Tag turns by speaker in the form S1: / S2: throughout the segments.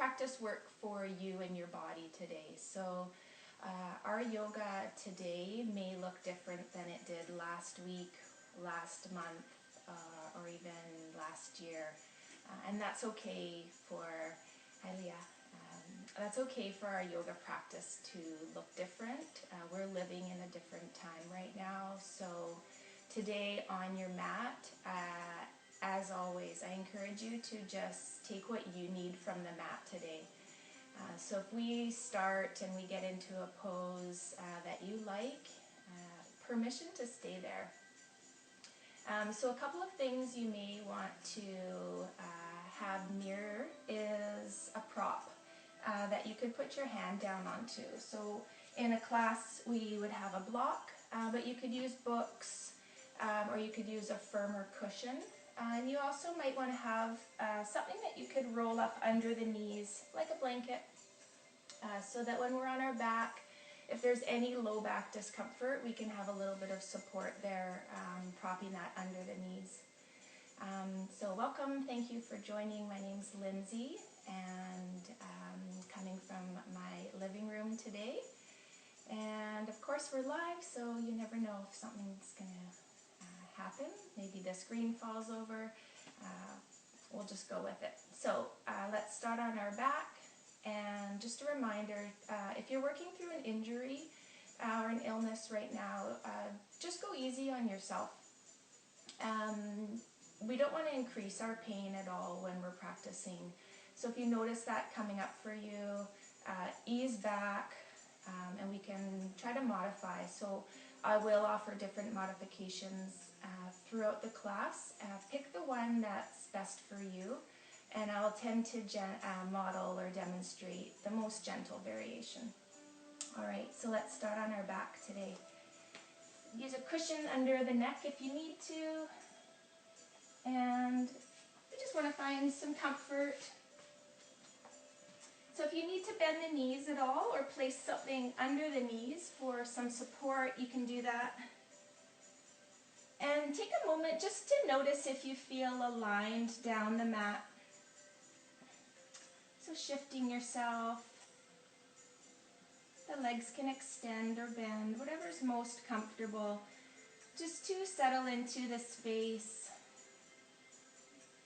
S1: practice work for you and your body today. So our yoga today may look different than it did last week, last month, or even last year. And that's okay for, hi Leah, that's okay for our yoga practice to look different. We're living in a different time right now. So today on your mat, as always, I encourage you to just take what you need from the mat today. So if we start and we get into a pose that you like, permission to stay there. So a couple of things you may want to have near is a prop that you could put your hand down onto. So in a class we would have a block, but you could use books or you could use a firmer cushion. And you also might want to have something that you could roll up under the knees, like a blanket, so that when we're on our back, if there's any low back discomfort, we can have a little bit of support there, propping that under the knees. So welcome, thank you for joining. My name's Lindsay, and coming from my living room today. And of course we're live, so you never know if something's going to happen. Maybe the screen falls over. We'll just go with it. So let's start on our back. And just a reminder, if you're working through an injury or an illness right now, just go easy on yourself. We don't want to increase our pain at all when we're practicing. So if you notice that coming up for you, ease back, and we can try to modify. So I will offer different modifications throughout the class. Pick the one that's best for you, and I'll tend to model or demonstrate the most gentle variation. All right, so let's start on our back today. Use a cushion under the neck if you need to, and we just want to find some comfort. So if you need to bend the knees at all or place something under the knees for some support, you can do that. And take a moment just to notice if you feel aligned down the mat. So shifting yourself. The legs can extend or bend, whatever's most comfortable. Just to settle into the space.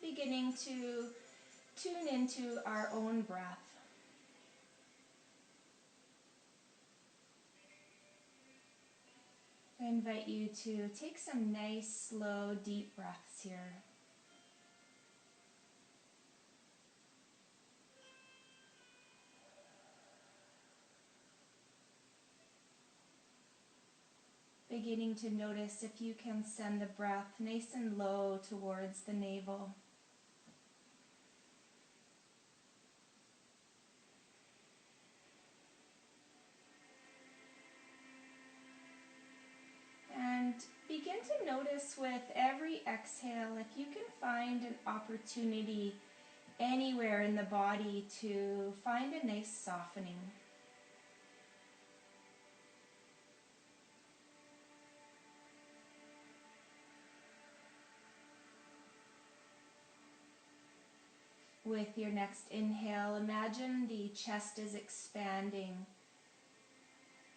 S1: Beginning to tune into our own breath. I invite you to take some nice, slow, deep breaths here. Beginning to notice if you can send the breath nice and low towards the navel. And begin to notice with every exhale if you can find an opportunity anywhere in the body to find a nice softening. With your next inhale, imagine the chest is expanding.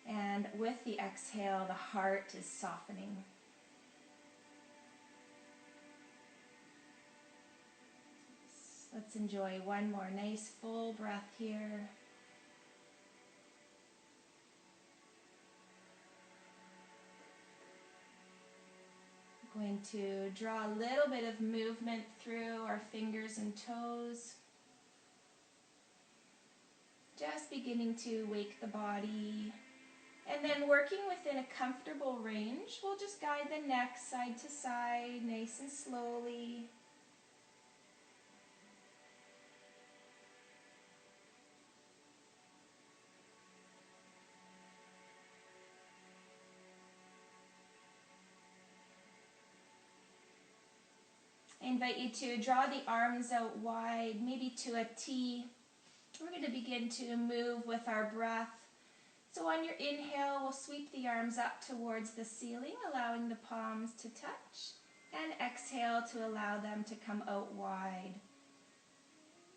S1: And with the exhale, the heart is softening. Let's enjoy one more nice full breath here. We're going to draw a little bit of movement through our fingers and toes. Just beginning to wake the body. And then working within a comfortable range, we'll just guide the neck side to side, nice and slowly. I invite you to draw the arms out wide, maybe to a T. We're going to begin to move with our breath. So on your inhale, we'll sweep the arms up towards the ceiling, allowing the palms to touch. And exhale to allow them to come out wide.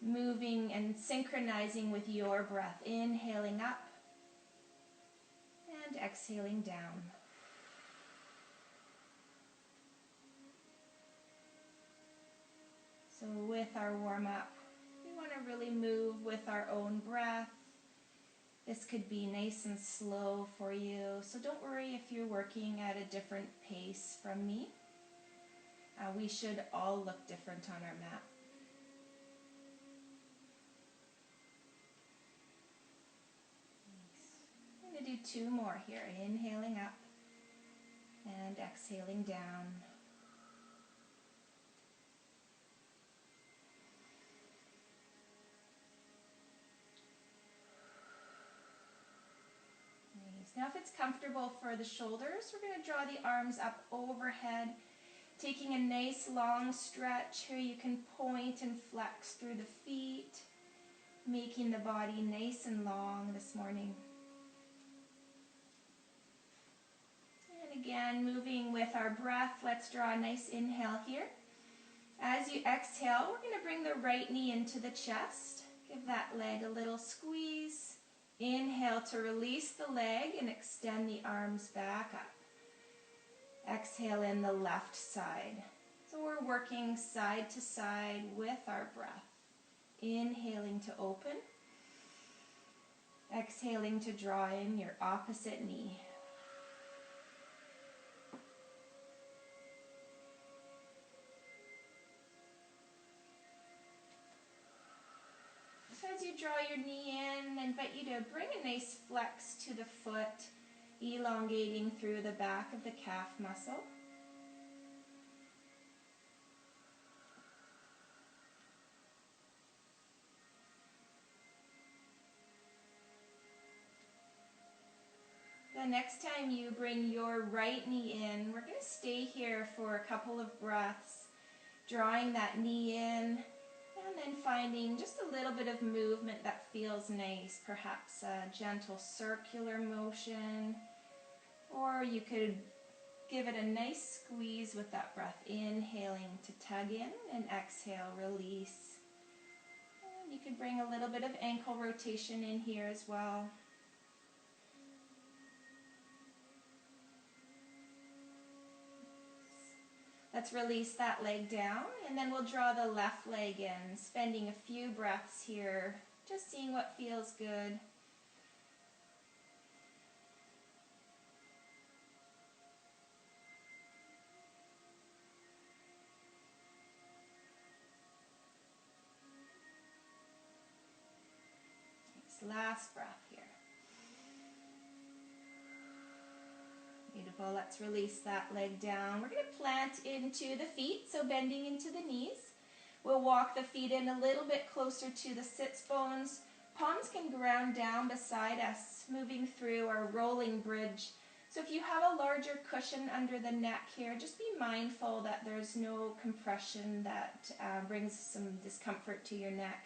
S1: moving and synchronizing with your breath. Inhaling up and exhaling down. So with our warm-up, we want to really move with our own breath. This could be nice and slow for you, so don't worry if you're working at a different pace from me. We should all look different on our mat. Nice. I'm going to do 2 more here. Inhaling up and exhaling down. Nice. Now if it's comfortable for the shoulders, we're going to draw the arms up overhead. Taking a nice long stretch here, you can point and flex through the feet, making the body nice and long this morning. And again, moving with our breath, let's draw a nice inhale here. As you exhale, we're going to bring the right knee into the chest. Give that leg a little squeeze. Inhale to release the leg and extend the arms back up. Exhale in the left side. So we're working side to side with our breath. Inhaling to open. Exhaling to draw in your opposite knee. So as you draw your knee in, I invite you to bring a nice flex to the foot, elongating through the back of the calf muscle. The next time you bring your right knee in, we're going to stay here for a couple of breaths, drawing that knee in, and then finding just a little bit of movement that feels nice, perhaps a gentle circular motion, or you could give it a nice squeeze with that breath, inhaling to tug in and exhale, release. And you could bring a little bit of ankle rotation in here as well. Let's release that leg down, and then we'll draw the left leg in, spending a few breaths here, just seeing what feels good. Nice, last breath here. Beautiful. Let's release that leg down. We're going to plant into the feet, so bending into the knees. We'll walk the feet in a little bit closer to the sits bones. Palms can ground down beside us, moving through our rolling bridge. So if you have a larger cushion under the neck here, just be mindful that there's no compression that brings some discomfort to your neck.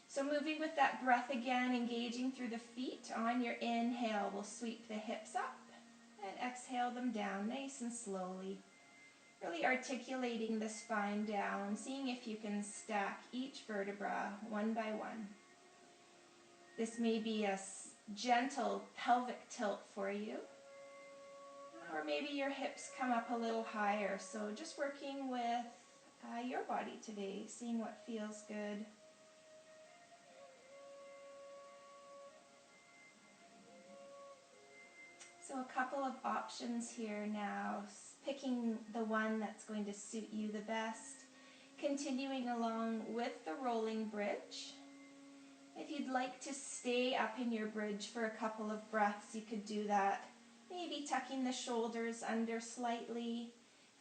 S1: So moving with that breath again, engaging through the feet. On your inhale, we'll sweep the hips up and exhale them down nice and slowly. Really articulating the spine down, seeing if you can stack each vertebra one by one. This may be a gentle pelvic tilt for you, or maybe your hips come up a little higher. So just working with your body today, seeing what feels good. So a couple of options here now, picking the one that's going to suit you the best, continuing along with the rolling bridge. If you'd like to stay up in your bridge for a couple of breaths, you could do that. Maybe tucking the shoulders under slightly,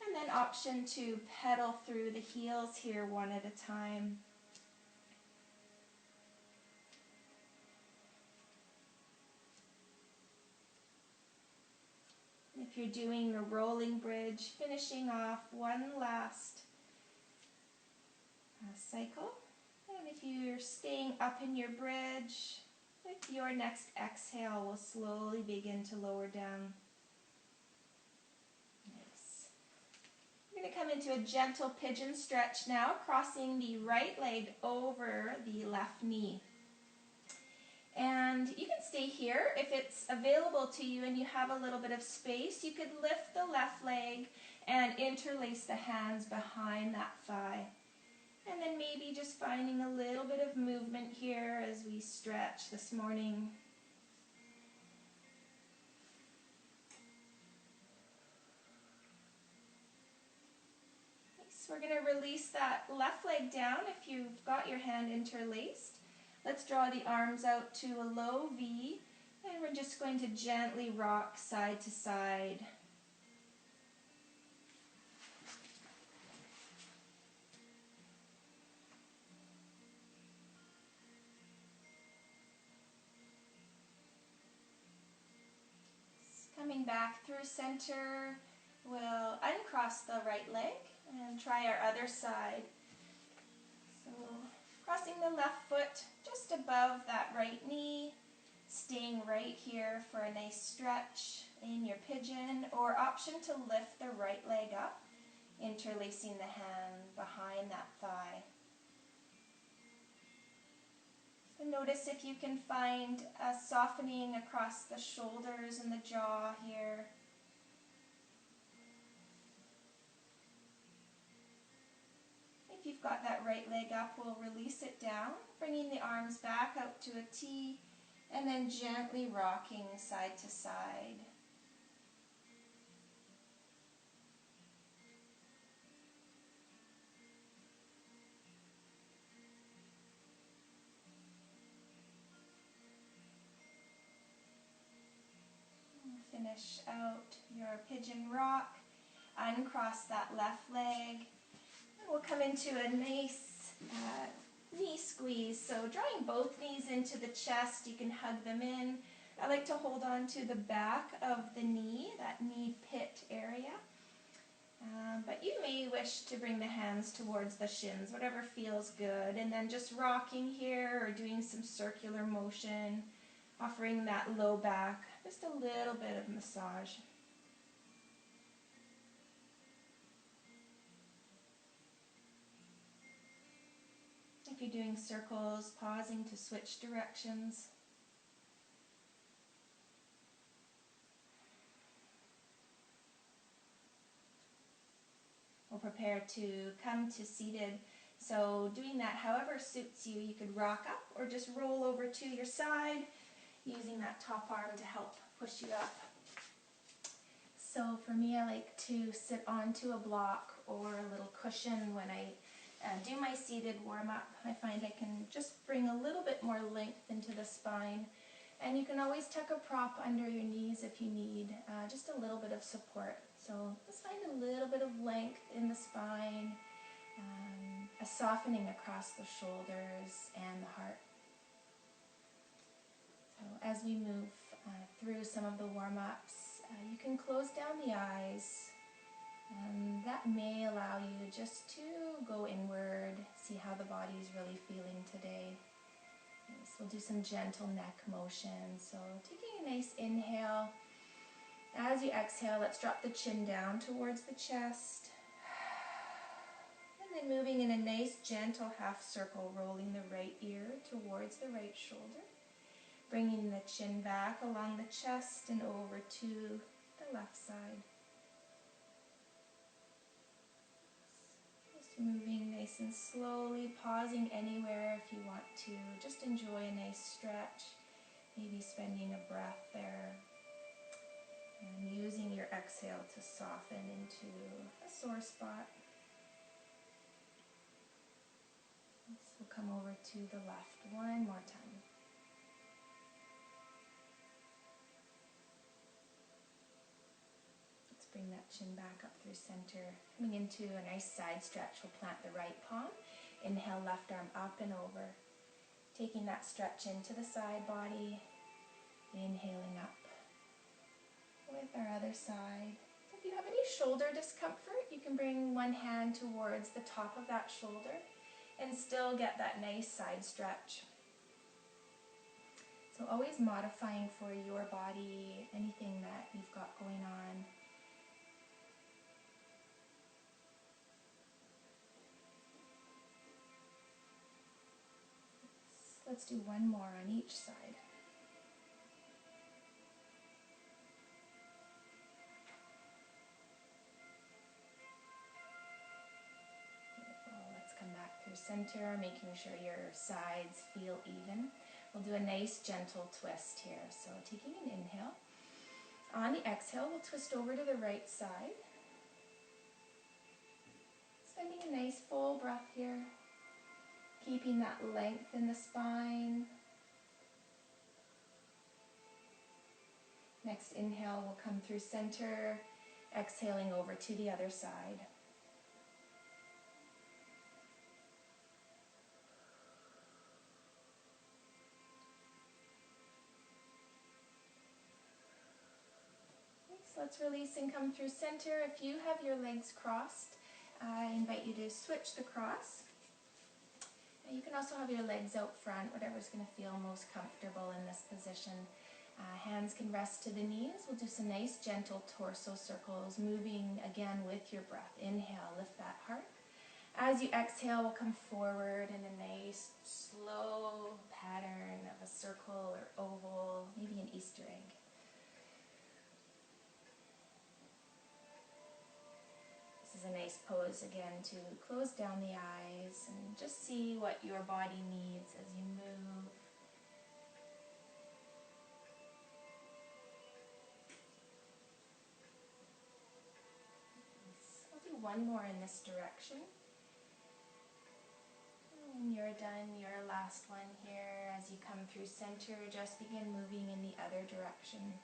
S1: and then option to pedal through the heels here one at a time. If you're doing a rolling bridge, finishing off one last cycle. And if you're staying up in your bridge, with your next exhale, we'll slowly begin to lower down. Nice. We're going to come into a gentle pigeon stretch now, crossing the right leg over the left knee. And you can stay here. If it's available to you and you have a little bit of space, you could lift the left leg and interlace the hands behind that thigh. And then maybe just finding a little bit of movement here as we stretch this morning. Nice. We're going to release that left leg down if you've got your hand interlaced. Let's draw the arms out to a low V, and we're just going to gently rock side to side. Coming back through center, we'll uncross the right leg and try our other side. So crossing the left foot just above that right knee, staying right here for a nice stretch in your pigeon, or option to lift the right leg up, interlacing the hand behind that thigh. So notice if you can find a softening across the shoulders and the jaw here. If you've got that right leg up, we'll release it down, bringing the arms back out to a T, and then gently rocking side to side. Finish out your pigeon rock. Uncross that left leg. And we'll come into a nice knee squeeze. So drawing both knees into the chest, you can hug them in. I like to hold on to the back of the knee, that knee pit area. But you may wish to bring the hands towards the shins, whatever feels good. And then just rocking here or doing some circular motion, offering that low back, just a little bit of massage. If you're doing circles, pausing to switch directions. We'll prepare to come to seated. So doing that however suits you. You could rock up or just roll over to your side, using that top arm to help push you up. So for me, I like to sit onto a block or a little cushion when I do my seated warm-up. I find I can just bring a little bit more length into the spine. And you can always tuck a prop under your knees if you need, just a little bit of support. So just find a little bit of length in the spine, a softening across the shoulders and the heart. So as we move through some of the warm-ups, you can close down the eyes. That may allow you just to go inward, see how the body's really feeling today. So we'll do some gentle neck motion. So taking a nice inhale. As you exhale, let's drop the chin down towards the chest. And then moving in a nice gentle half circle, rolling the right ear towards the right shoulder. Bringing the chin back along the chest and over to the left side. Just moving nice and slowly, pausing anywhere if you want to. Just enjoy a nice stretch, maybe spending a breath there. And using your exhale to soften into a sore spot. So we'll come over to the left one more time. Let's bring that chin back up through center. Coming into a nice side stretch, we'll plant the right palm. Inhale, left arm up and over. Taking that stretch into the side body. Inhaling up. With our other side. If you have any shoulder discomfort, you can bring one hand towards the top of that shoulder and still get that nice side stretch. So always modifying for your body, anything that you've got going on. Let's do one more on each side. Let's come back through center, making sure your sides feel even. We'll do a nice gentle twist here. So taking an inhale. On the exhale, we'll twist over to the right side. Spending a nice full breath here. Keeping that length in the spine. Next inhale will come through center, exhaling over to the other side. So let's release and come through center. If you have your legs crossed, I invite you to switch the cross. You can also have your legs out front, whatever's going to feel most comfortable in this position. Hands can rest to the knees. We'll do some nice gentle torso circles, moving again with your breath. Inhale, lift that heart. As you exhale, we'll come forward in a nice slow pattern of a circle or oval, maybe an Easter egg. This is a nice pose again to close down the eyes and just see what your body needs as you move. I'll do one more in this direction. When you're done, your last one here, as you come through center, just begin moving in the other direction.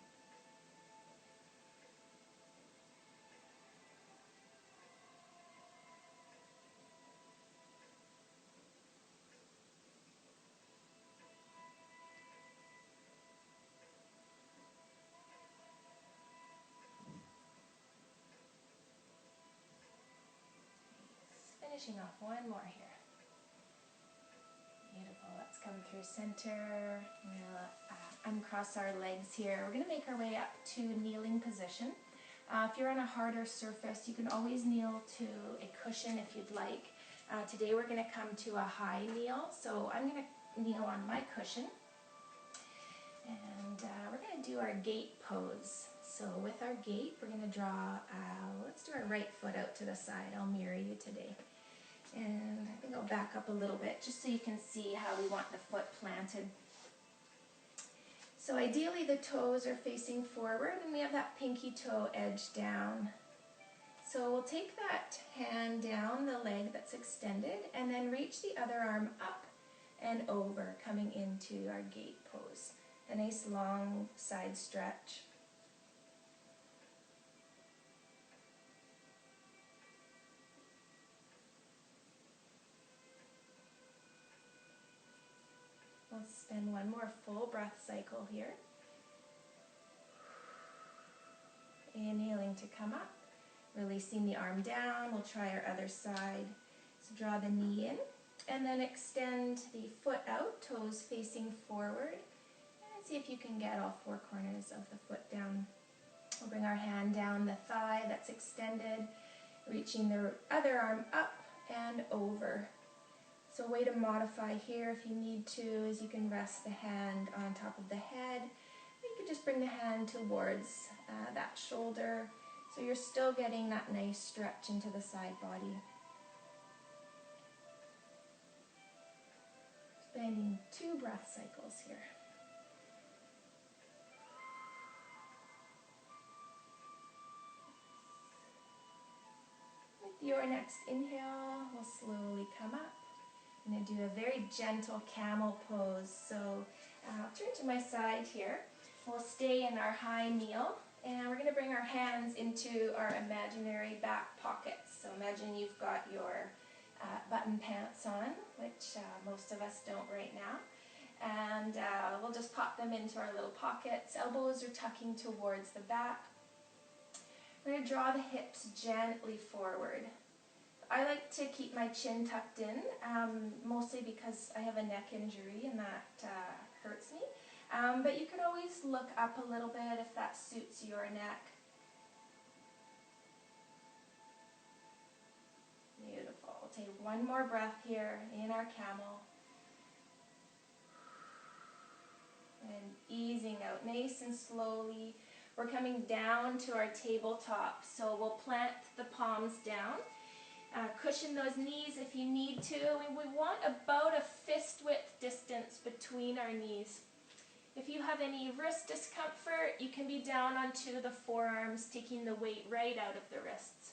S1: Finishing off one more here. Beautiful. Let's come through center. We'll uncross our legs here. We're going to make our way up to a kneeling position. If you're on a harder surface, you can always kneel to a cushion if you'd like. Today we're going to come to a high kneel. So I'm going to kneel on my cushion. And we're going to do our gate pose. So with our gate, we're going to draw, let's do our right foot out to the side. I'll mirror you today. And I think I'll back up a little bit just so you can see how we want the foot planted. So ideally the toes are facing forward and we have that pinky toe edge down. So we'll take that hand down the leg that's extended and then reach the other arm up and over, coming into our gate pose. A nice long side stretch. We'll spend one more full breath cycle here. Inhaling to come up, releasing the arm down. We'll try our other side. So draw the knee in and then extend the foot out, toes facing forward. And see if you can get all four corners of the foot down. We'll bring our hand down the thigh that's extended, reaching the other arm up and over. So a way to modify here if you need to is you can rest the hand on top of the head. You can just bring the hand towards that shoulder. So you're still getting that nice stretch into the side body. Spending 2 breath cycles here. With your next inhale, we'll slowly come up. I'm going to do a very gentle camel pose. So I'll turn to my side here. We'll stay in our high kneel and we're going to bring our hands into our imaginary back pockets. So imagine you've got your button pants on, which most of us don't right now. And we'll just pop them into our little pockets. Elbows are tucking towards the back. We're going to draw the hips gently forward. I like to keep my chin tucked in, mostly because I have a neck injury and that hurts me. But you could always look up a little bit if that suits your neck. Beautiful. We'll take one more breath here in our camel. squeezing out nice and slowly. We're coming down to our tabletop, so we'll plant the palms down. Cushion those knees if you need to. We want about a fist width distance between our knees. If you have any wrist discomfort, you can be down onto the forearms, taking the weight right out of the wrists.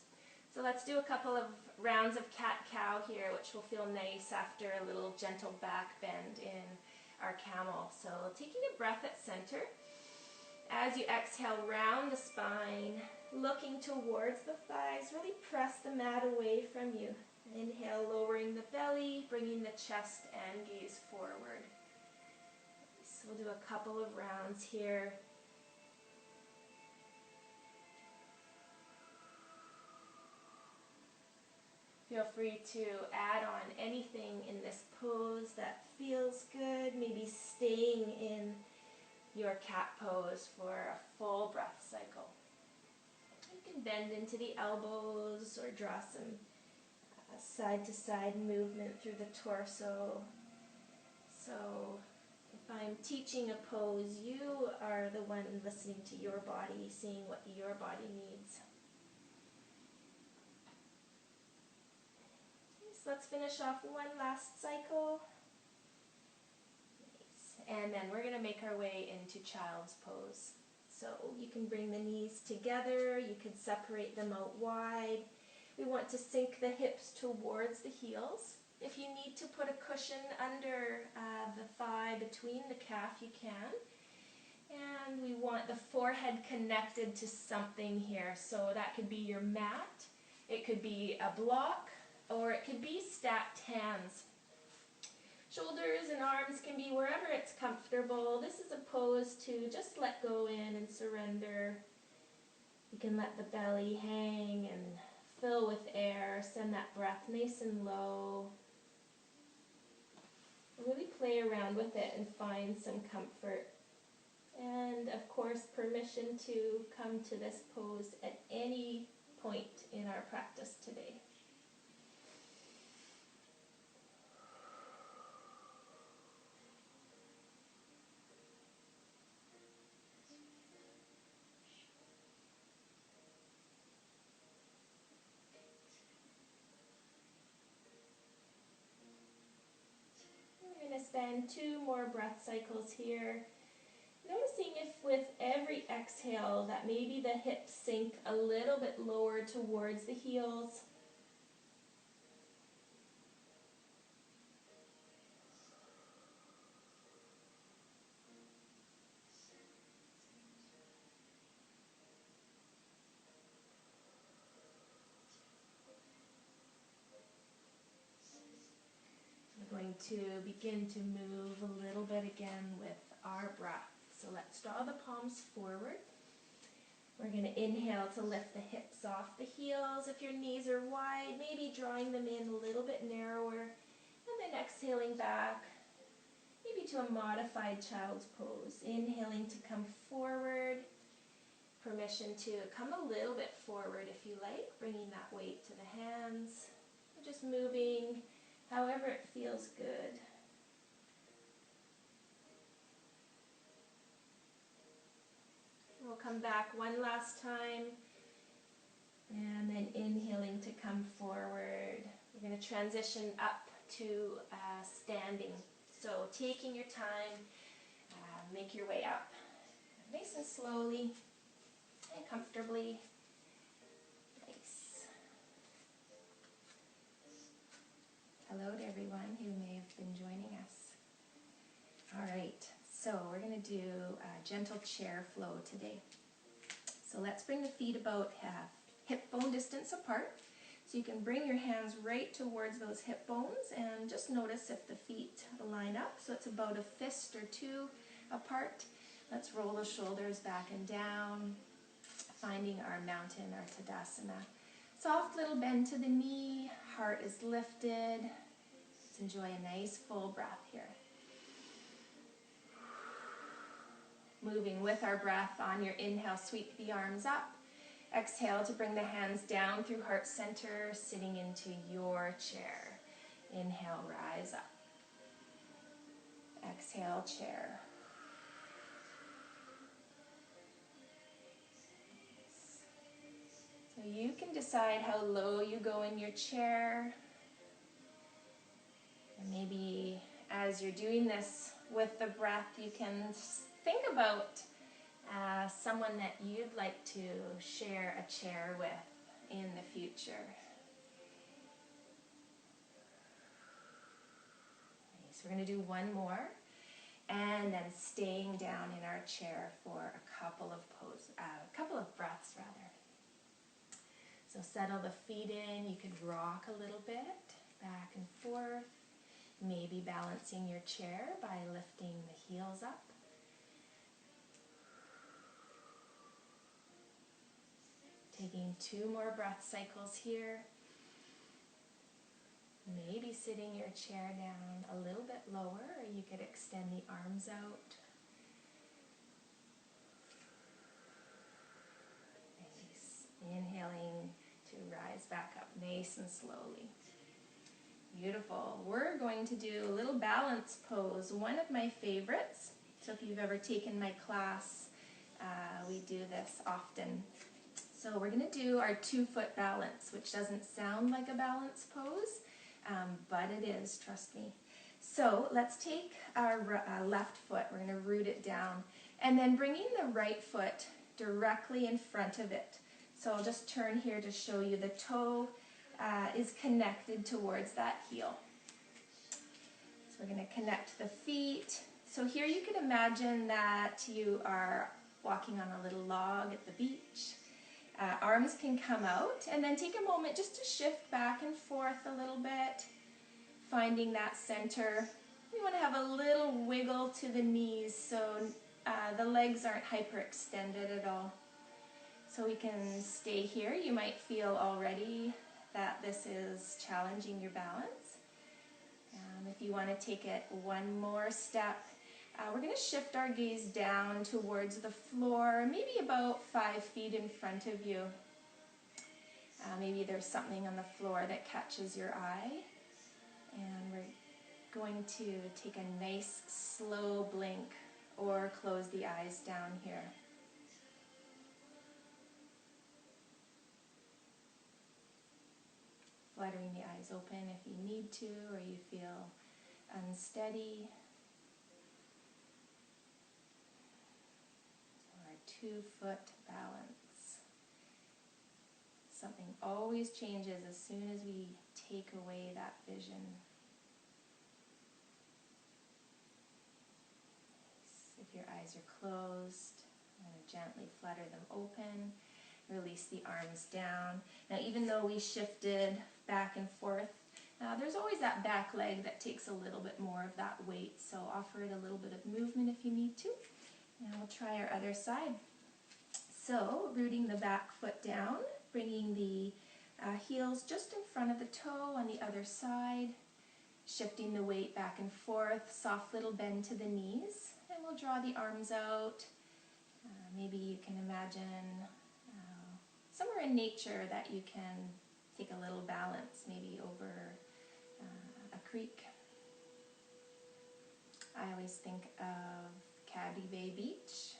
S1: So let's do a couple of rounds of cat-cow here, which will feel nice after a little gentle back bend in our camel. So taking a breath at center. As you exhale, round the spine, looking towards the thighs. Really press the mat away from you. Inhale, lowering the belly, bringing the chest and gaze forward. So we'll do a couple of rounds here. Feel free to add on anything in this pose that feels good, maybe staying in your cat pose for a full breath cycle. You can bend into the elbows or draw some side-to-side movement through the torso. So if I'm teaching a pose, you are the one listening to your body, seeing what your body needs. Okay, so let's finish off one last cycle. And then we're going to make our way into child's pose. So you can bring the knees together, you can separate them out wide. We want to sink the hips towards the heels. If you need to put a cushion under the thigh between the calf, you can. And we want the forehead connected to something here. So that could be your mat, it could be a block, or it could be stacked hands. Shoulders and arms can be wherever it's comfortable. This is a pose to just let go in and surrender. You can let the belly hang and fill with air. Send that breath nice and low. Really play around with it and find some comfort. And of course, permission to come to this pose at any point in our practice today. We're going to spend 2 more breath cycles here. Noticing if with every exhale that maybe the hips sink a little bit lower towards the heels. We're going to begin to move a little bit again with our breath. So let's draw the palms forward. We're going to inhale to lift the hips off the heels. If your knees are wide, maybe drawing them in a little bit narrower. And then exhaling back, maybe to a modified child's pose. Inhaling to come forward. Permission to come a little bit forward if you like, bringing that weight to the hands. Just moving however it feels good. We'll come back one last time. And then inhaling to come forward. We're going to transition up to standing. So taking your time, make your way up. Nice and slowly and comfortably. Nice. Hello to everyone who may have been joining us. All right, so we're going to do a gentle chair flow today. So let's bring the feet about hip bone distance apart. So you can bring your hands right towards those hip bones and just notice if the feet line up. So it's about a fist or 2 apart. Let's roll the shoulders back and down, finding our mountain, our Tadasana. Soft little bend to the knee, heart is lifted. Let's enjoy a nice full breath here. Moving with our breath on your inhale, sweep the arms up. Exhale to bring the hands down through heart center, sitting into your chair. Inhale, rise up. Exhale, chair. So you can decide how low you go in your chair. And maybe as you're doing this with the breath, you can think about someone that you'd like to share a chair with in the future. So we're going to do one more, and then staying down in our chair for a couple of breaths rather. So settle the feet in. You could rock a little bit back and forth, maybe balancing your chair by lifting the heels up. Taking 2 more breath cycles here. Maybe sitting your chair down a little bit lower, or you could extend the arms out. Nice. Inhaling to rise back up nice and slowly. Beautiful. We're going to do a little balance pose, one of my favorites. So if you've ever taken my class, we do this often. So we're going to do our 2-foot balance, which doesn't sound like a balance pose, but it is, trust me. So let's take our left foot, we're going to root it down, and then bringing the right foot directly in front of it. So I'll just turn here to show you the toe is connected towards that heel. So we're going to connect the feet. So here you can imagine that you are walking on a little log at the beach. Arms can come out, and then take a moment just to shift back and forth a little bit, finding that center. We want to have a little wiggle to the knees so the legs aren't hyperextended at all. So we can stay here. You might feel already that this is challenging your balance. If you want to take it one more step, we're going to shift our gaze down towards the floor, maybe about 5 feet in front of you. Maybe there's something on the floor that catches your eye. And we're going to take a nice slow blink or close the eyes down here. Fluttering the eyes open if you need to, or you feel unsteady. Our 2-foot balance. Something always changes as soon as we take away that vision. Nice. If your eyes are closed, I'm going to gently flutter them open. Release the arms down. Now, even though we shifted back and forth, there's always that back leg that takes a little bit more of that weight, so offer it a little bit of movement if you need to. And we'll try our other side. So, rooting the back foot down, bringing the heels just in front of the toe on the other side, shifting the weight back and forth, soft little bend to the knees, and we'll draw the arms out. Maybe you can imagine somewhere in nature that you can take a little balance, maybe over a creek. I always think of Caddy Bay Beach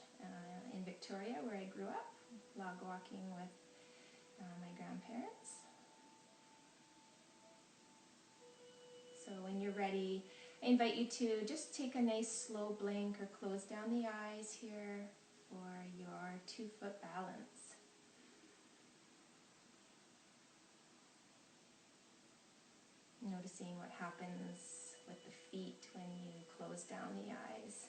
S1: in Victoria, where I grew up, log walking with my grandparents. So when you're ready, I invite you to just take a nice slow blink or close down the eyes here for your 2-foot balance. Noticing what happens with the feet when you close down the eyes.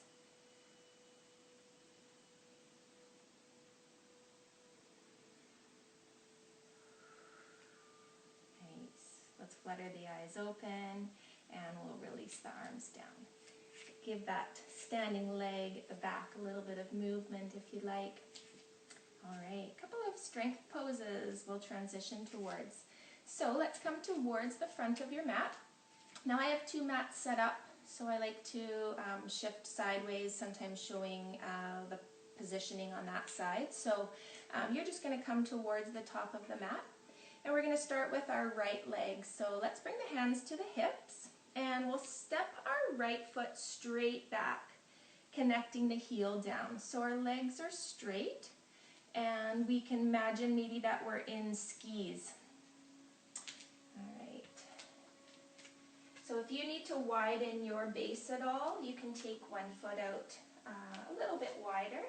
S1: Nice. Let's flutter the eyes open, and we'll release the arms down. Give that standing leg at the back a little bit of movement if you'd like. All right, a couple of strength poses we'll transition towards. So let's come towards the front of your mat. Now I have 2 mats set up, so I like to shift sideways, sometimes showing the positioning on that side. So you're just going to come towards the top of the mat, and we're going to start with our right leg. So let's bring the hands to the hips, and we'll step our right foot straight back, connecting the heel down. So our legs are straight, And we can imagine maybe that we're in skis. All right. So if you need to widen your base at all, you can take one foot out a little bit wider.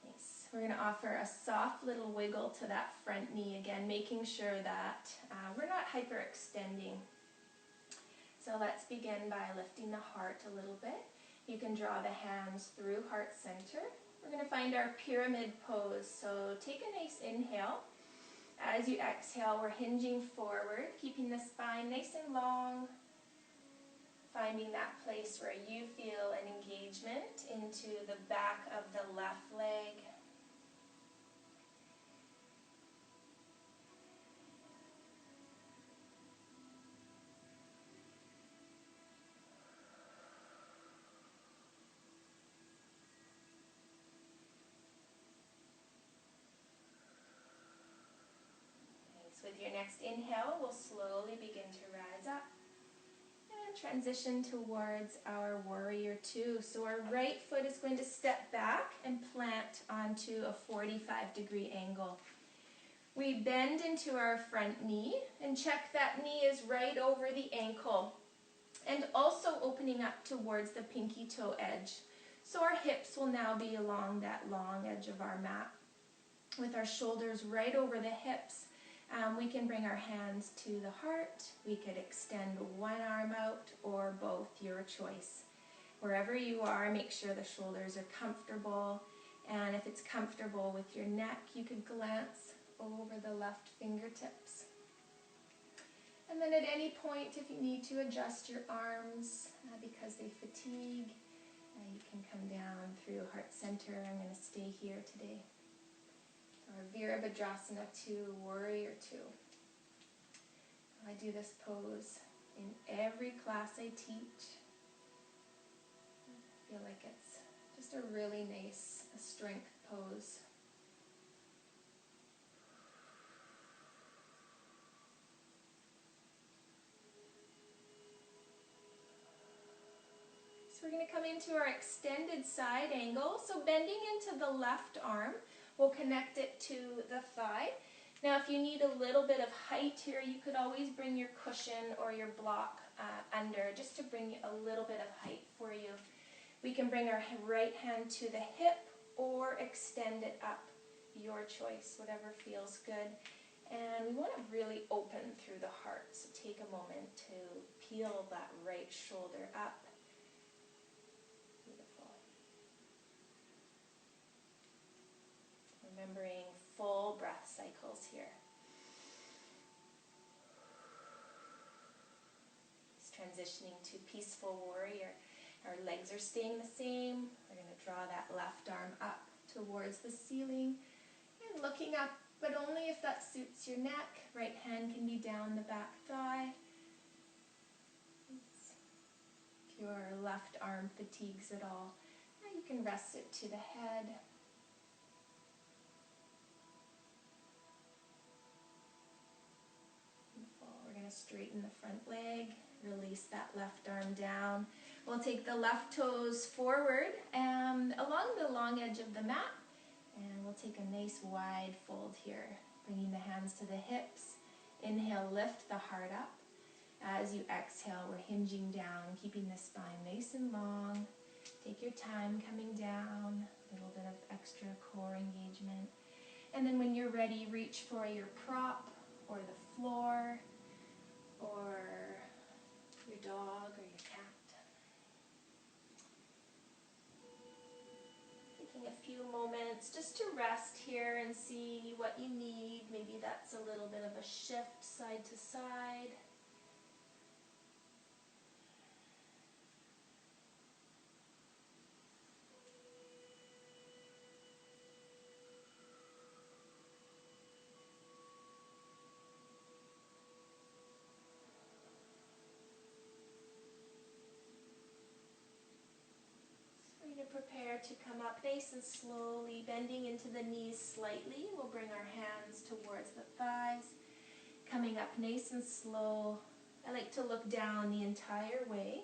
S1: Nice. We're going to offer a soft little wiggle to that front knee again, making sure that we're not hyperextending. So let's begin by lifting the heart a little bit. You can draw the hands through heart center. We're going to find our pyramid pose. So take a nice inhale. As you exhale, we're hinging forward, keeping the spine nice and long, finding that place where you feel an engagement into the back of the left leg. With your next inhale, we'll slowly begin to rise up and transition towards our warrior two. So our right foot is going to step back and plant onto a 45-degree angle. We bend into our front knee and check that knee is right over the ankle and also opening up towards the pinky toe edge. So our hips will now be along that long edge of our mat with our shoulders right over the hips. We can bring our hands to the heart. We could extend one arm out or both, your choice. Wherever you are, make sure the shoulders are comfortable. And if it's comfortable with your neck, you could glance over the left fingertips. And then at any point, if you need to adjust your arms because they fatigue, you can come down through heart center. I'm going to stay here today. Or Virabhadrasana 2, Warrior 2. I do this pose in every class I teach. I feel like it's just a really nice strength pose. So we're going to come into our extended side angle. So bending into the left arm, we'll connect it to the thigh. Now if you need a little bit of height here, you could always bring your cushion or your block under just to bring a little bit of height for you. We can bring our right hand to the hip or extend it up, your choice, whatever feels good. And we want to really open through the heart, so take a moment to peel that right shoulder up. Beautiful. Remembering full breath cycles here. It's transitioning to peaceful warrior. Our legs are staying the same. We're going to draw that left arm up towards the ceiling and looking up, but only if that suits your neck. Right hand can be down the back thigh. If your left arm fatigues at all, you can rest it to the head. We're going to straighten the front leg, release that left arm down. We'll take the left toes forward along the long edge of the mat, and we'll take a nice wide fold here, bringing the hands to the hips. Inhale, lift the heart up. As you exhale, we're hinging down, keeping the spine nice and long. Take your time coming down, a little bit of extra core engagement. And then when you're ready, reach for your prop or the floor or your dog or your cat. Taking a few moments just to rest here and see what you need. Maybe that's a little bit of a shift side to side. Prepare to come up nice and slowly, bending into the knees slightly. We'll bring our hands towards the thighs, coming up nice and slow. I like to look down the entire way.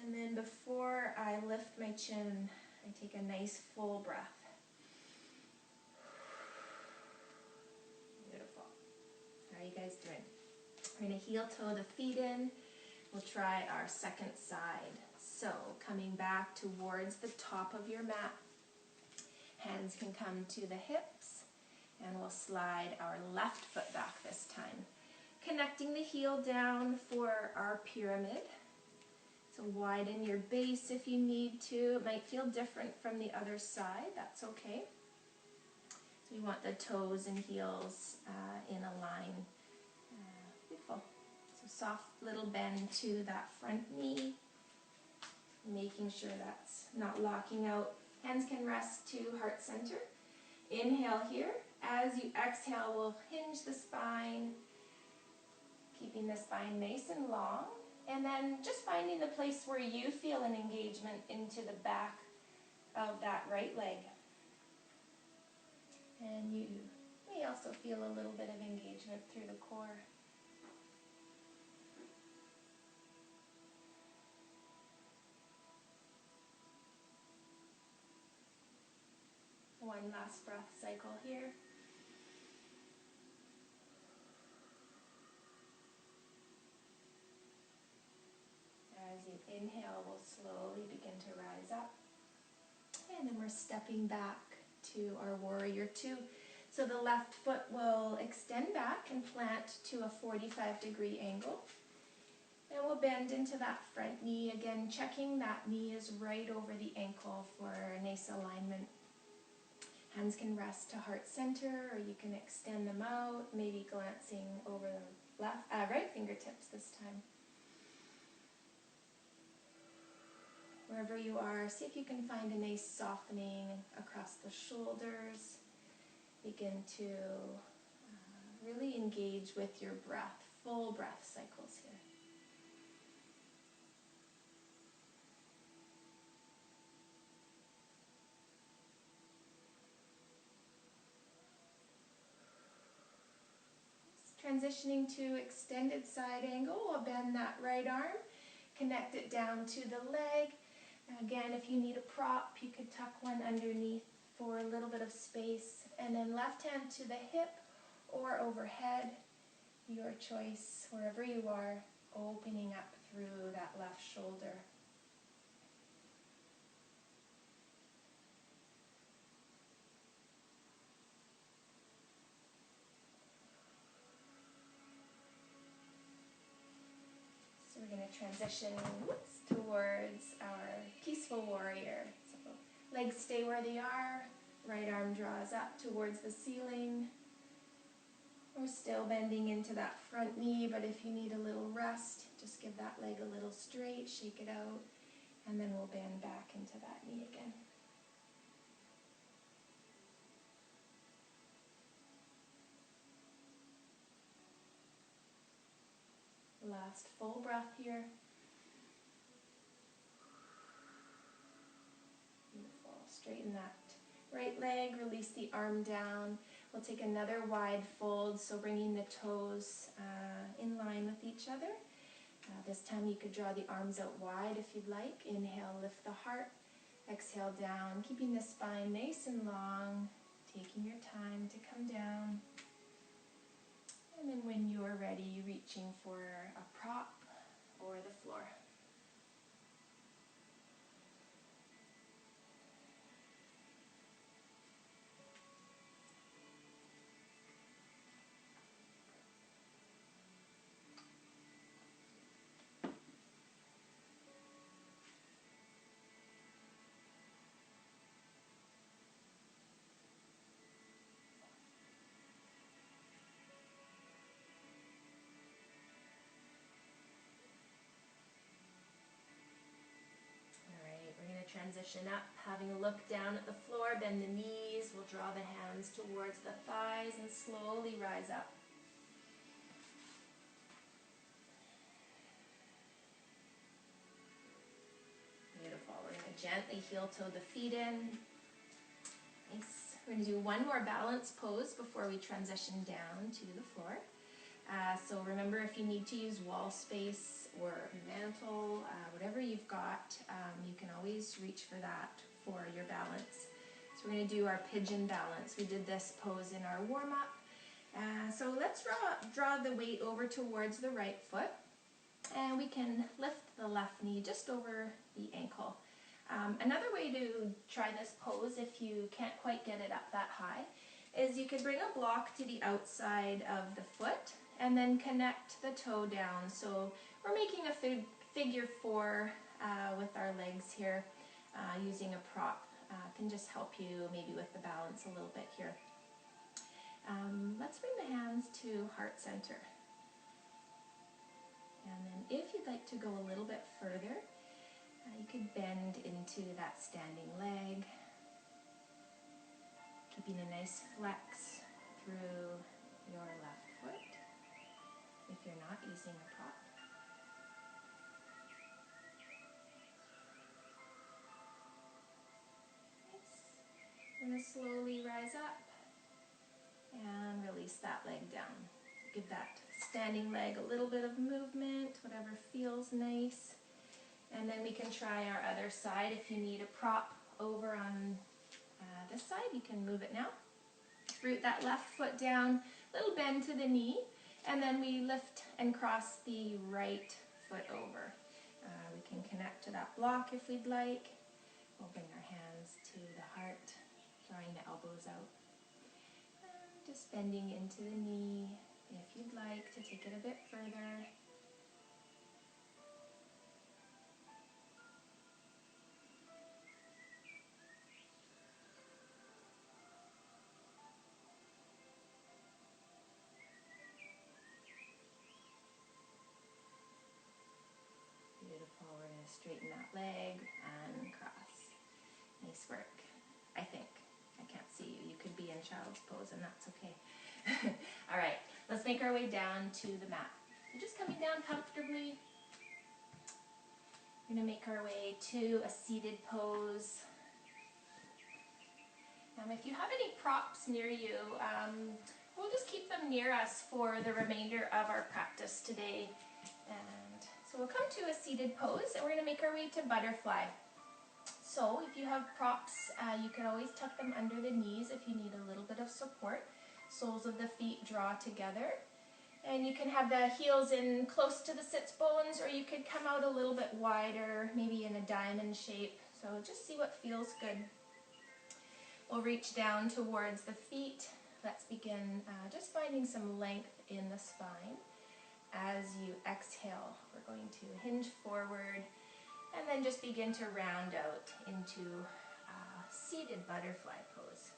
S1: And then before I lift my chin, I take a nice full breath. you guys doing? We're going to heel toe the feet in. We'll try our second side. So coming back towards the top of your mat. Hands can come to the hips, and we'll slide our left foot back this time. Connecting the heel down for our pyramid. So widen your base if you need to. It might feel different from the other side, that's okay. So we want the toes and heels in a line. Beautiful. So soft little bend to that front knee, making sure that's not locking out. Hands can rest to heart center. Inhale here. As you exhale, we'll hinge the spine, keeping the spine nice and long. And then just finding the place where you feel an engagement into the back of that right leg. And you may also feel a little bit of engagement through the core. One last breath cycle here. As you inhale, we'll slowly begin to rise up. And then we're stepping back to our warrior two. So the left foot will extend back and plant to a 45-degree angle. And we'll bend into that front knee. Again, checking that knee is right over the ankle for a nice alignment. Hands can rest to heart center, or you can extend them out, maybe glancing over the right fingertips this time. Wherever you are, see if you can find a nice softening across the shoulders. Begin to really engage with your breath, full breath cycles here. Transitioning to extended side angle, we'll bend that right arm, connect it down to the leg. Again, if you need a prop, you could tuck one underneath for a little bit of space. And then left hand to the hip or overhead, your choice, wherever you are, opening up through that left shoulder. So we're going to transition towards our peaceful warrior. So legs stay where they are, right arm draws up towards the ceiling. We're still bending into that front knee, but if you need a little rest, just give that leg a little straight, shake it out, and then we'll bend back into that knee again. Last full breath here. Beautiful. Straighten that right leg, release the arm down. We'll take another wide fold, so bringing the toes in line with each other. This time you could draw the arms out wide if you'd like. Inhale, lift the heart. Exhale down, keeping the spine nice and long, taking your time to come down. And then when you're ready, reaching for a prop or the floor. Transition up, having a look down at the floor, bend the knees, we'll draw the hands towards the thighs and slowly rise up. Beautiful. We're going to gently heel toe the feet in. Nice. We're going to do one more balance pose before we transition down to the floor. So remember, if you need to use wall space or mantle, whatever you've got, you can always reach for that for your balance. So we're going to do our pigeon balance. We did this pose in our warm-up, So let's draw the weight over towards the right foot, and we can lift the left knee just over the ankle. Another way to try this pose, if you can't quite get it up that high, is you could bring a block to the outside of the foot and then connect the toe down. So we're making a figure 4 with our legs here, using a prop. Can just help you maybe with the balance a little bit here. Let's bring the hands to heart center. And then if you'd like to go a little bit further, you could bend into that standing leg, keeping a nice flex through your left foot if you're not using a prop. Nice. We're going to slowly rise up and release that leg down. Give that standing leg a little bit of movement, whatever feels nice. And then we can try our other side. If you need a prop over on this side, you can move it now. Root that left foot down, little bend to the knee, and then we lift and cross the right foot over. We can connect to that block if we'd like. We'll bring our hands to the heart, drawing the elbows out. And just bending into the knee if you'd like to take it a bit further. Beautiful. We're going to straighten that leg and cross. Nice work, I think. I can't see you. You could be in child's pose, and that's okay. All right, let's make our way down to the mat. We're just coming down comfortably. We're going to make our way to a seated pose. If you have any props near you, we'll just keep them near us for the remainder of our practice today. And so we'll come to a seated pose, and we're going to make our way to butterfly. So if you have props, you can always tuck them under the knees if you need a little bit of support. Soles of the feet draw together. And you can have the heels in close to the sits bones, or you could come out a little bit wider, maybe in a diamond shape. So just see what feels good. We'll reach down towards the feet. Let's begin just finding some length in the spine. As you exhale, we're going to hinge forward and then just begin to round out into seated butterfly pose.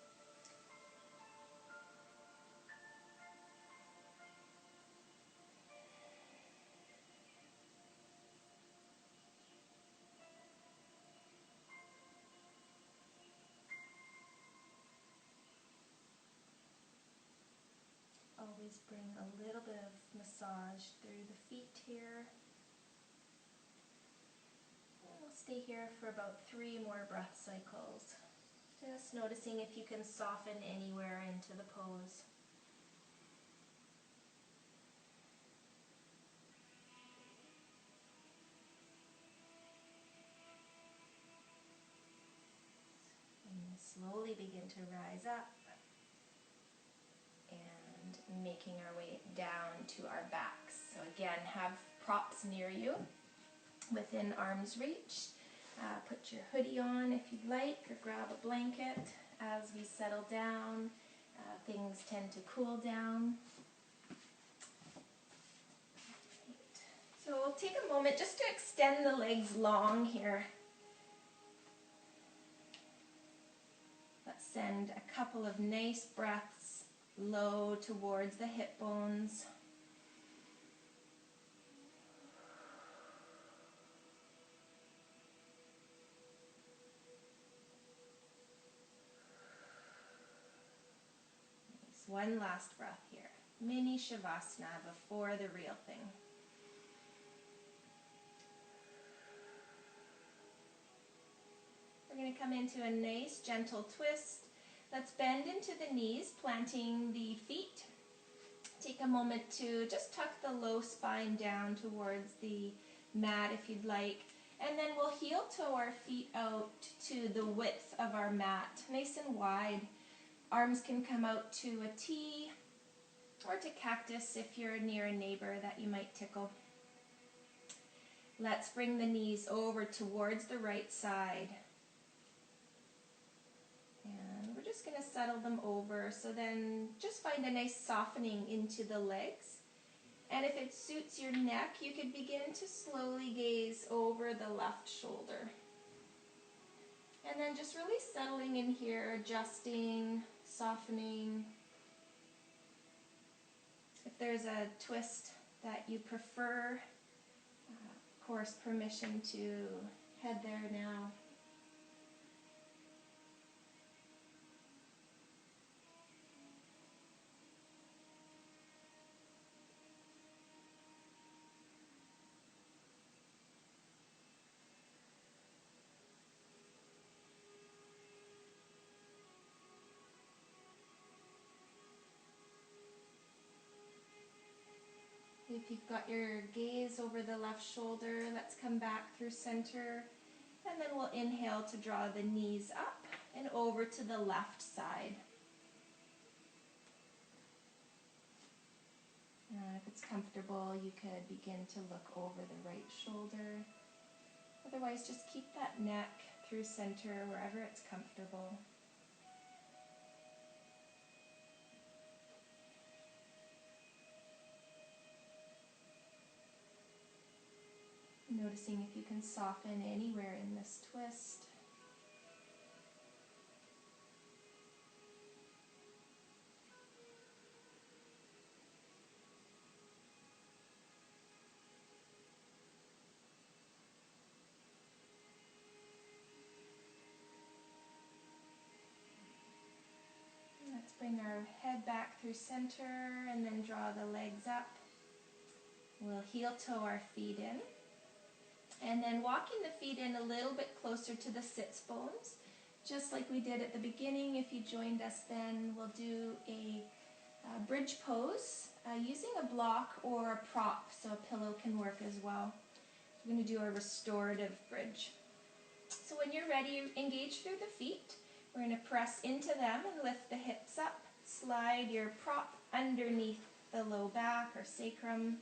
S1: Always bring a little bit of massage through the feet here. And we'll stay here for about 3 more breath cycles. Just noticing if you can soften anywhere into the pose. And slowly begin to rise up. And making our way down to our backs. So again, have props near you within arm's reach. Put your hoodie on if you'd like, or grab a blanket as we settle down. Things tend to cool down. So we'll take a moment just to extend the legs long here. Let's send a couple of nice breaths low towards the hip bones. Nice. One last breath here. Mini Shavasana before the real thing. We're going to come into a nice gentle twist. Let's bend into the knees, planting the feet. Take a moment to just tuck the low spine down towards the mat if you'd like. And then we'll heel toe our feet out to the width of our mat, nice and wide. Arms can come out to a T. or to cactus if you're near a neighbor that you might tickle. Let's bring the knees over towards the right side. And we're just going to settle them over. So then just find a nice softening into the legs. And if it suits your neck, you could begin to slowly gaze over the left shoulder. And then just really settling in here, adjusting, softening. If there's a twist that you prefer, of course, permission to head there now. If you've got your gaze over the left shoulder, let's come back through center, and then we'll inhale to draw the knees up and over to the left side. If it's comfortable, you could begin to look over the right shoulder. Otherwise, just keep that neck through center wherever it's comfortable. Noticing if you can soften anywhere in this twist. Let's bring our head back through center and then draw the legs up. We'll heel toe our feet in. And then walking the feet in a little bit closer to the sits bones, just like we did at the beginning. If you joined us then, we'll do a bridge pose using a block or a prop, so a pillow can work as well. We're going to do a restorative bridge. So when you're ready, engage through the feet. We're going to press into them and lift the hips up. Slide your prop underneath the low back or sacrum.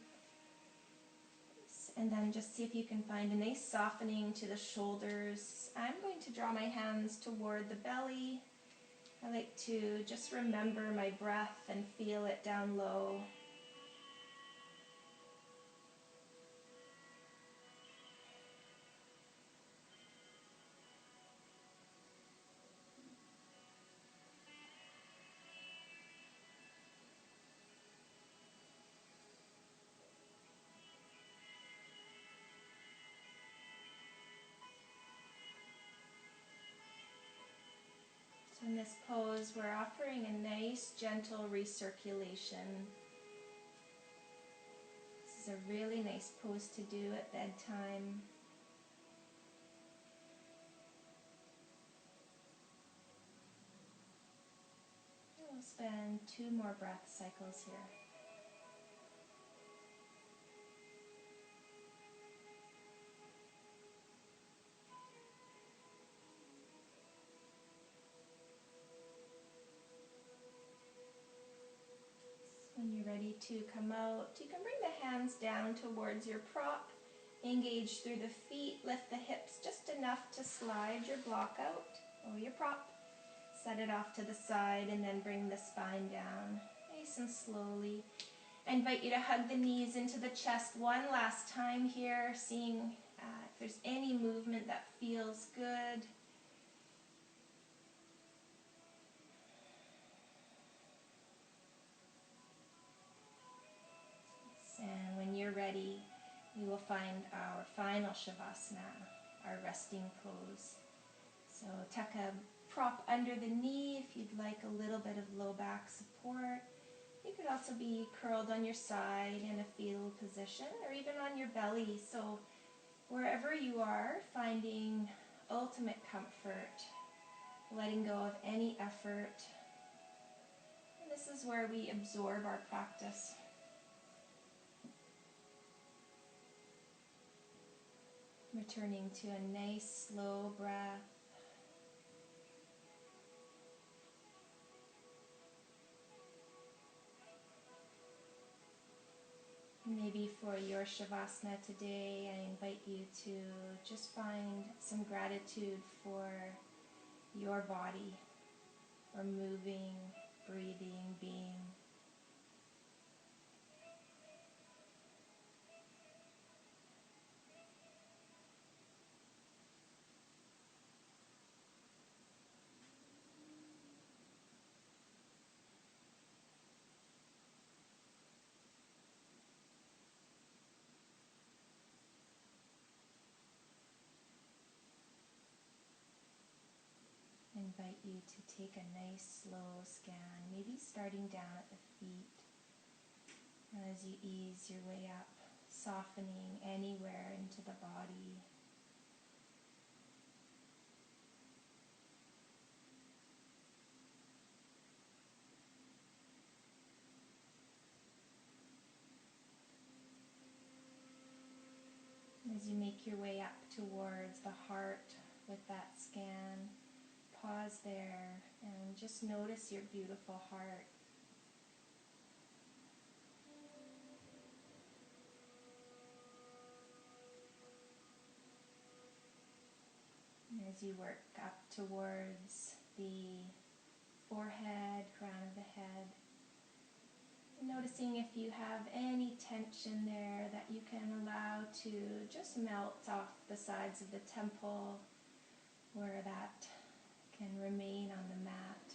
S1: And then just see if you can find a nice softening to the shoulders. I'm going to draw my hands toward the belly. I like to just remember my breath and feel it down low. So in this pose, we're offering a nice, gentle recirculation. This is a really nice pose to do at bedtime. We'll spend 2 more breath cycles here. When you're ready to come out, you can bring the hands down towards your prop, engage through the feet, lift the hips just enough to slide your block out or your prop, set it off to the side, and then bring the spine down nice and slowly. I invite you to hug the knees into the chest one last time here, seeing if there's any movement that feels good. And when you're ready, we will find our final Shavasana, our resting pose. So tuck a prop under the knee if you'd like a little bit of low back support. You could also be curled on your side in a fetal position or even on your belly. So wherever you are, finding ultimate comfort, letting go of any effort. And this is where we absorb our practice. Returning to a nice slow breath. for your Shavasana today, I invite you to just find some gratitude for your body, for moving, breathing, being. I invite you to take a nice slow scan, maybe starting down at the feet. As you ease your way up, softening anywhere into the body. As you make your way up towards the heart with that scan, pause there and just notice your beautiful heart. And as you work up towards the forehead, crown of the head, noticing if you have any tension there that you can allow to just melt off the sides of the temple where that can remain on the mat.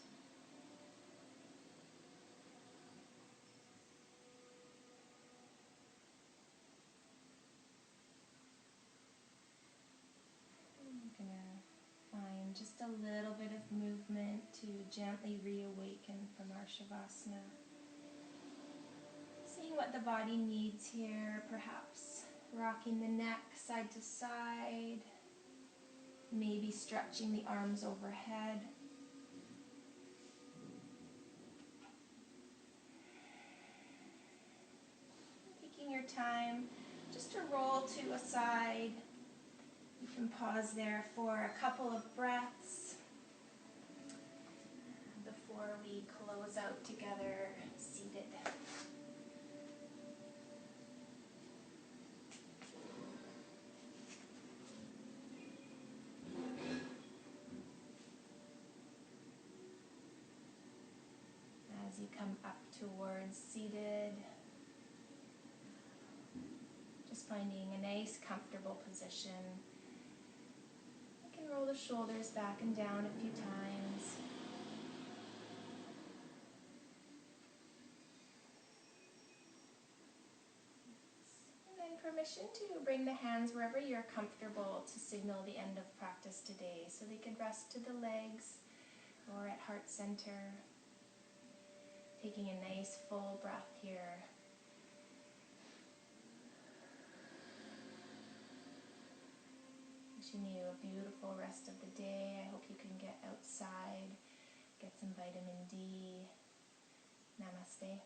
S1: I'm going to find just a little bit of movement to gently reawaken from our Shavasana. Seeing what the body needs here, perhaps rocking the neck side to side, maybe stretching the arms overhead. Taking your time just to roll to a side. You can pause there for a couple of breaths before we close out together, seated. As you come up towards seated, just finding a nice comfortable position. You can roll the shoulders back and down a few times. And then permission to bring the hands wherever you're comfortable to signal the end of practice today. So they could rest to the legs or at heart center. Taking a nice full breath here. Wishing you a beautiful rest of the day. I hope you can get outside, get some vitamin D. Namaste.